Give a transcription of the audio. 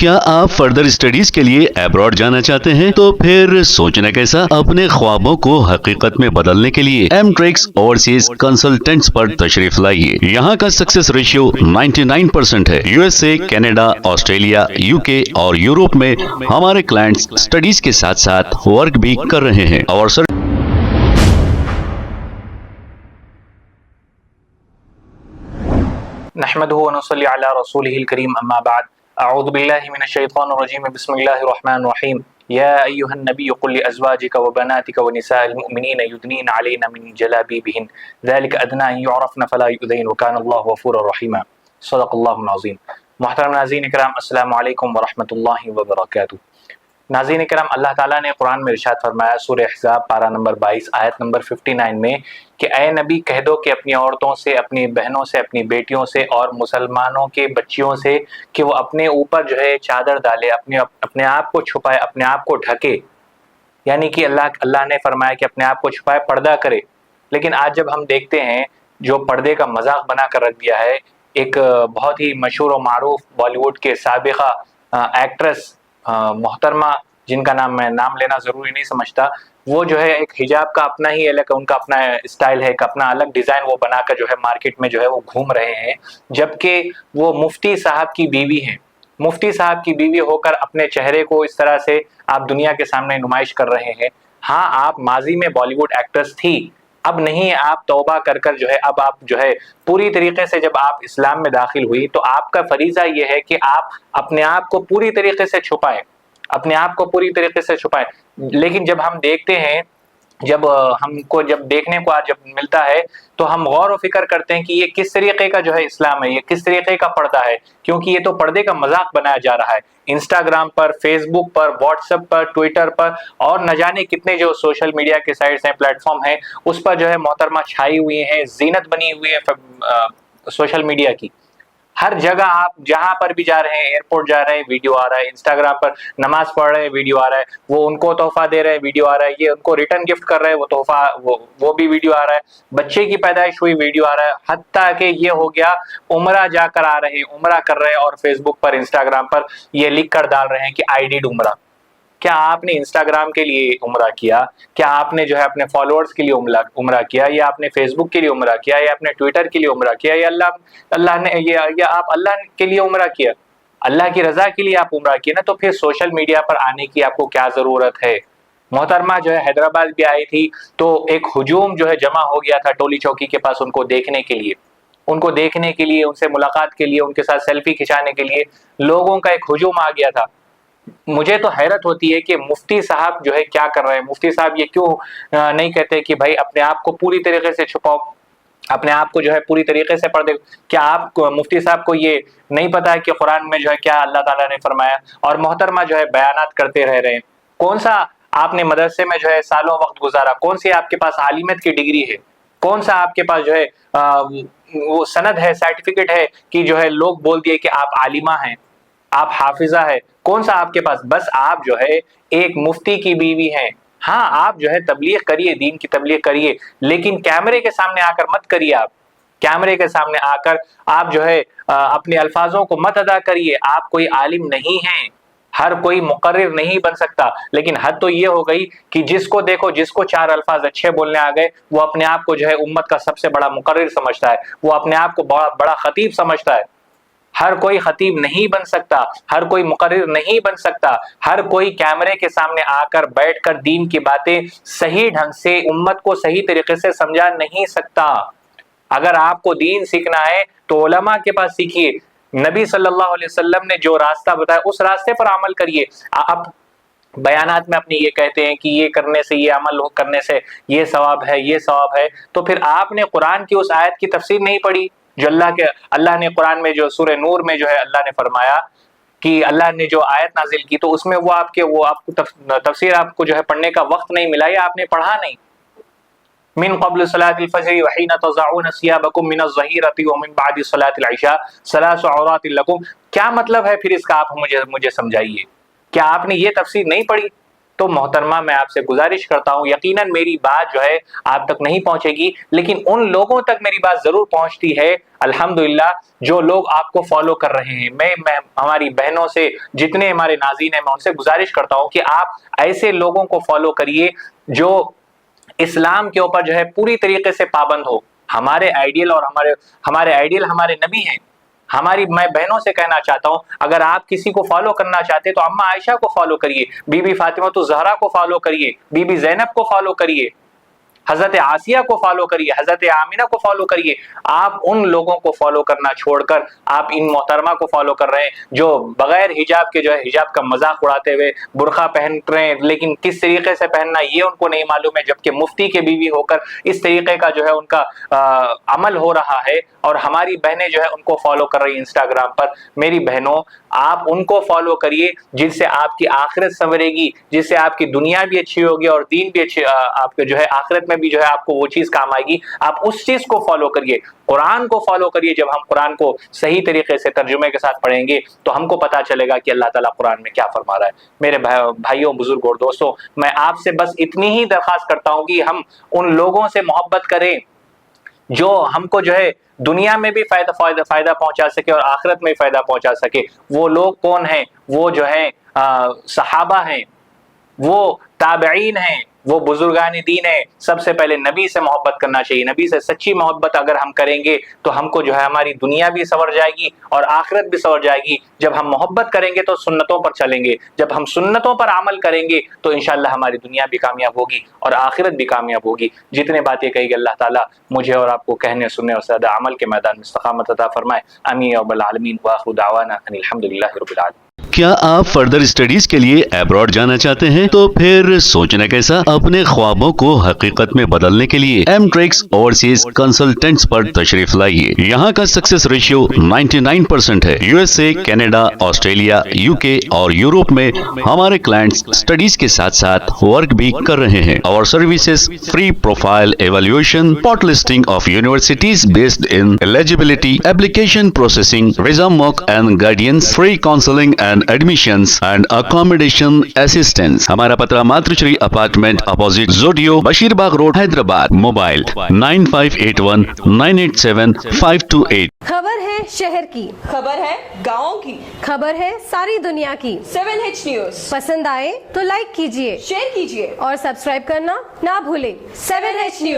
کیا آپ further studies کے لیے ابراڈ جانا چاہتے ہیں؟ تو پھر سوچنا کیسا، اپنے خوابوں کو حقیقت میں بدلنے کے لیے ایم ٹریکس اوورسیز کنسلٹنٹس پر تشریف لائیے۔ یہاں کا سکسیس ریشیو 99% ہے۔ U S A, Canada, Australia, you کے اور یورپ میں ہمارے کلائنٹس اسٹڈیز کے ساتھ ساتھ ورک بھی کر رہے ہیں اور نحمده ونصلي على رسوله الكريم اما بعد اعوذ بالله من الشيطان الرجيم بسم الله الرحمن الرحيم يا ايها النبي قل لازواجك وبناتك ونساء المؤمنين يدنين علينا من جلابيبهن ذلك ادنى ان يعرفن فلا يؤذين وكان الله غفورا رحيما صدق الله العظيم۔ محترم ناظرین کرام، السلام علیکم ورحمۃ اللہ وبرکاتہ۔ ناظرین کرام، اللہ تعالیٰ نے قرآن میں ارشاد فرمایا سورہ احزاب پارہ نمبر 22 آیت نمبر 59 میں کہ اے نبی کہہ دو کہ اپنی عورتوں سے، اپنی بہنوں سے، اپنی بیٹیوں سے اور مسلمانوں کے بچیوں سے کہ وہ اپنے اوپر جو ہے چادر ڈالے، اپنے آپ کو چھپائے، اپنے آپ کو ڈھکے، یعنی کہ اللہ نے فرمایا کہ اپنے آپ کو چھپائے، پردہ کرے۔ لیکن آج جب ہم دیکھتے ہیں جو پردے کا مذاق بنا کر رکھ دیا ہے، ایک بہت ہی مشہور و معروف بالی ووڈ کے سابقہ ایکٹریس محترمہ، جن کا نام میں نام لینا ضروری نہیں سمجھتا، وہ جو ہے ایک حجاب کا اپنا ہی الگ، ان کا اپنا اسٹائل ہے، ایک اپنا الگ ڈیزائن وہ بنا کر جو ہے مارکیٹ میں جو ہے وہ گھوم رہے ہیں، جبکہ وہ مفتی صاحب کی بیوی ہیں۔ مفتی صاحب کی بیوی ہو کر اپنے چہرے کو اس طرح سے آپ دنیا کے سامنے نمائش کر رہے ہیں۔ ہاں، آپ ماضی میں بالی ووڈ ایکٹرس تھی، اب نہیں، آپ توبہ کر کر جو ہے اب آپ جو ہے پوری طریقے سے جب آپ اسلام میں داخل ہوئی تو آپ کا فریضہ یہ ہے کہ آپ اپنے آپ کو پوری طریقے سے چھپائیں، اپنے آپ کو پوری طریقے سے چھپائیں۔ لیکن جب ہم دیکھتے ہیں، جب دیکھنے کو جب ملتا ہے تو ہم غور و فکر کرتے ہیں کہ یہ کس طریقے کا جو ہے اسلام ہے، یہ کس طریقے کا پردہ ہے، کیونکہ یہ تو پردے کا مذاق بنایا جا رہا ہے۔ انسٹاگرام پر، فیس بک پر، واٹس ایپ پر، ٹویٹر پر اور نہ جانے کتنے جو سوشل میڈیا کے سائٹس ہیں، پلیٹ فارم ہیں، اس پر جو ہے محترمہ چھائی ہوئی ہیں، زینت بنی ہوئی ہے سوشل میڈیا کی۔ ہر جگہ آپ جہاں پر بھی جا رہے ہیں، ایئرپورٹ جا رہے ہیں، ویڈیو آ رہا ہے، انسٹاگرام پر نماز پڑھ رہے ہیں، ویڈیو آ رہا ہے، وہ ان کو تحفہ دے رہے ہیں، ویڈیو آ رہا ہے، یہ ان کو ریٹرن گفٹ کر رہے ہیں، وہ تحفہ وہ بھی ویڈیو آ رہا ہے، بچے کی پیدائش ہوئی ویڈیو آ رہا ہے، حتیٰ کہ یہ ہو گیا عمرہ جا کر آ رہے ہیں، عمرہ کر رہے ہیں اور فیس بک پر، انسٹاگرام پر یہ لکھ کر ڈال رہے ہیں کہ آئی ڈیڈ عمرہ۔ کیا آپ نے انسٹاگرام کے لیے عمرہ کیا؟ کیا آپ نے جو ہے اپنے فالوورز کے لیے عمرہ کیا، یا آپ نے فیس بک کے لیے عمرہ کیا، یا اپنے ٹویٹر کے لیے عمرہ کیا، یا اللہ نے یا آپ اللہ کے لیے عمرہ کیا، اللہ کی رضا کے لیے آپ عمرہ کیا نا؟ تو پھر سوشل میڈیا پر آنے کی آپ کو کیا ضرورت ہے؟ محترمہ جو ہے حیدرآباد بھی آئی تھی تو ایک ہجوم جو ہے جمع ہو گیا تھا ٹولی چوکی کے پاس ان کو دیکھنے کے لیے، ان سے ملاقات کے لیے، ان کے ساتھ سیلفی کھنچانے کے لیے لوگوں کا ایک ہجوم آ گیا تھا۔ مجھے تو حیرت ہوتی ہے کہ مفتی صاحب جو ہے کیا کر رہے ہیں۔ مفتی صاحب یہ کیوں نہیں کہتے کہ بھائی اپنے آپ کو پوری طریقے سے چھپاؤ، اپنے آپ کو جو ہے پوری طریقے سے پردے؟ کیا آپ کو مفتی صاحب کو یہ نہیں پتا ہے کہ قرآن میں جو ہے کیا اللہ تعالیٰ نے فرمایا؟ اور محترمہ جو ہے بیانات کرتے رہ رہے ہیں۔ کون سا آپ نے مدرسے میں جو ہے سالوں وقت گزارا؟ کون سی آپ کے پاس عالمیت کی ڈگری ہے؟ کون سا آپ کے پاس جو ہے وہ سند ہے، سرٹیفکیٹ ہے کہ جو ہے لوگ بول دیے کہ آپ عالمہ ہیں، آپ حافظہ ہے؟ کون سا آپ کے پاس؟ بس آپ جو ہے ایک مفتی کی بیوی ہیں۔ ہاں، آپ جو ہے تبلیغ کریے، دین کی تبلیغ کریے، لیکن کیمرے کے سامنے آ کر مت کریے۔ آپ کیمرے کے سامنے آ کر آپ جو ہے اپنے الفاظوں کو مت ادا کریے۔ آپ کوئی عالم نہیں ہیں، ہر کوئی مقرر نہیں بن سکتا، لیکن حد تو یہ ہو گئی کہ جس کو دیکھو، جس کو چار الفاظ اچھے بولنے آ گئے، وہ اپنے آپ کو جو ہے امت کا سب سے بڑا مقرر سمجھتا ہے، وہ اپنے آپ کو بڑا خطیب سمجھتا ہے۔ ہر کوئی خطیب نہیں بن سکتا، ہر کوئی مقرر نہیں بن سکتا، ہر کوئی کیمرے کے سامنے آ کر بیٹھ کر دین کی باتیں صحیح ڈھنگ سے امت کو صحیح طریقے سے سمجھا نہیں سکتا۔ اگر آپ کو دین سیکھنا ہے تو علماء کے پاس سیکھیے، نبی صلی اللہ علیہ وسلم نے جو راستہ بتایا اس راستے پر عمل کریے۔ آپ بیانات میں اپنی یہ کہتے ہیں کہ یہ کرنے سے، یہ عمل کرنے سے یہ ثواب ہے، یہ ثواب ہے، تو پھر آپ نے قرآن کی اس آیت کی تفسیر نہیں پڑھی جو اللہ نے قرآن میں جو سورہ نور میں جو ہے اللہ نے فرمایا کہ اللہ نے جو آیت نازل کی تو اس میں وہ آپ کو تفسیر آپ کو جو ہے پڑھنے کا وقت نہیں ملا، یا آپ نے پڑھا نہیں۔ من قبل صلاة الفجر وحين تضعون ثيابكم من الظهيرة ومن بعد صلاة العشاء ثلاث عورات لكم۔ کیا مطلب ہے پھر اس کا؟ آپ مجھے سمجھائیے۔ کیا آپ نے یہ تفسیر نہیں پڑھی؟ تو محترمہ میں آپ سے گزارش کرتا ہوں، یقیناً میری بات جو ہے آپ تک نہیں پہنچے گی، لیکن ان لوگوں تک میری بات ضرور پہنچتی ہے الحمدللہ جو لوگ آپ کو فالو کر رہے ہیں۔ میں ہماری بہنوں سے، جتنے ہمارے ناظرین ہیں، میں ان سے گزارش کرتا ہوں کہ آپ ایسے لوگوں کو فالو کریے جو اسلام کے اوپر جو ہے پوری طریقے سے پابند ہو۔ ہمارے آئیڈیل اور ہمارے آئیڈیل ہمارے نبی ہیں۔ میں بہنوں سے کہنا چاہتا ہوں، اگر آپ کسی کو فالو کرنا چاہتے تو اما عائشہ کو فالو کریے، بی بی فاطمہ الزہرا کو فالو کریے، بی بی زینب کو فالو کریے، حضرت آسیہ کو فالو کریے، حضرت آمینہ کو فالو کریے۔ آپ ان لوگوں کو فالو کرنا چھوڑ کر آپ ان محترمہ کو فالو کر رہے ہیں جو بغیر حجاب کے جو ہے حجاب کا مذاق اڑاتے ہوئے برقع پہن رہے ہیں، لیکن کس طریقے سے پہننا یہ ان کو نہیں معلوم ہے، جبکہ مفتی کے بیوی ہو کر اس طریقے کا جو ہے ان کا عمل ہو رہا ہے، اور ہماری بہنیں جو ہے ان کو فالو کر رہی ہیں انسٹاگرام پر۔ میری بہنوں، آپ ان کو فالو کریے جن سے آپ کی آخرت سنورے گی، جس سے آپ کی دنیا بھی اچھی ہوگی اور دین بھی اچھی، آپ کے جو ہے آخرت میں بھی جو ہے آپ کو وہ چیز کام آئے گی۔ آپ اس چیز کو فالو کریے، قرآن کو فالو کریے۔ جب ہم قرآن کو صحیح طریقے سے ترجمے کے ساتھ پڑھیں گے تو ہم کو پتا چلے گا کہ اللہ تعالیٰ قرآن میں کیا فرما رہا ہے۔ میرے بھائیوں، بزرگوں اور دوستوں، میں آپ سے بس اتنی ہی درخواست کرتا ہوں کہ ہم ان لوگوں سے محبت کریں جو ہم کو جو ہے دنیا میں بھی فائدہ پہنچا سکے اور آخرت میں بھی فائدہ پہنچا سکے۔ وہ لوگ کون ہیں؟ وہ جو ہیں صحابہ ہیں، وہ تابعین ہیں، وہ بزرگان دین ہیں۔ سب سے پہلے نبی سے محبت کرنا چاہیے۔ نبی سے سچی محبت اگر ہم کریں گے تو ہم کو جو ہے ہماری دنیا بھی سنور جائے گی اور آخرت بھی سنور جائے گی۔ جب ہم محبت کریں گے تو سنتوں پر چلیں گے، جب ہم سنتوں پر عمل کریں گے تو انشاءاللہ ہماری دنیا بھی کامیاب ہوگی اور آخرت بھی کامیاب ہوگی۔ جتنے باتیں کہی گئی اللہ تعالیٰ مجھے اور آپ کو کہنے، سننے اور زیادہ عمل کے میدان میں استقامت عطا فرمائے۔ آمین یا رب العالمین، وآخر دعوانا ان الحمدللہ رب العالمین۔ کیا آپ فردر اسٹڈیز کے لیے ایبراڈ جانا چاہتے ہیں؟ تو پھر سوچنا کیسا؟ اپنے خوابوں کو حقیقت میں بدلنے کے لیے ایم ٹریکس اوورسیز کنسلٹنٹس پر تشریف لائیے۔ یہاں کا سکسیس ریشیو 99% ہے۔ U S A, Canada, Australia, you کے اور یورپ میں ہمارے کلائنٹس اسٹڈیز کے ساتھ ساتھ ورک بھی کر رہے ہیں۔ اور services free profile evaluation, port listing of universities based in eligibility, application processing, visa موک and guidance, free counselling and admissions and accommodation assistance. ہمارا پتہ ماتر شری اپارٹمنٹ اپوزٹ زوڈیو، بشیر باغ روڈ، حیدرآباد۔ موبائل 9581987528۔ خبر ہے شہر کی، خبر ہے گاؤں کی، خبر ہے ساری دنیا کی۔ 7H نیوز پسند آئے تو لائک کیجئے، شیئر کیجیے اور سبسکرائب کرنا نہ بھولیں۔ 7H news.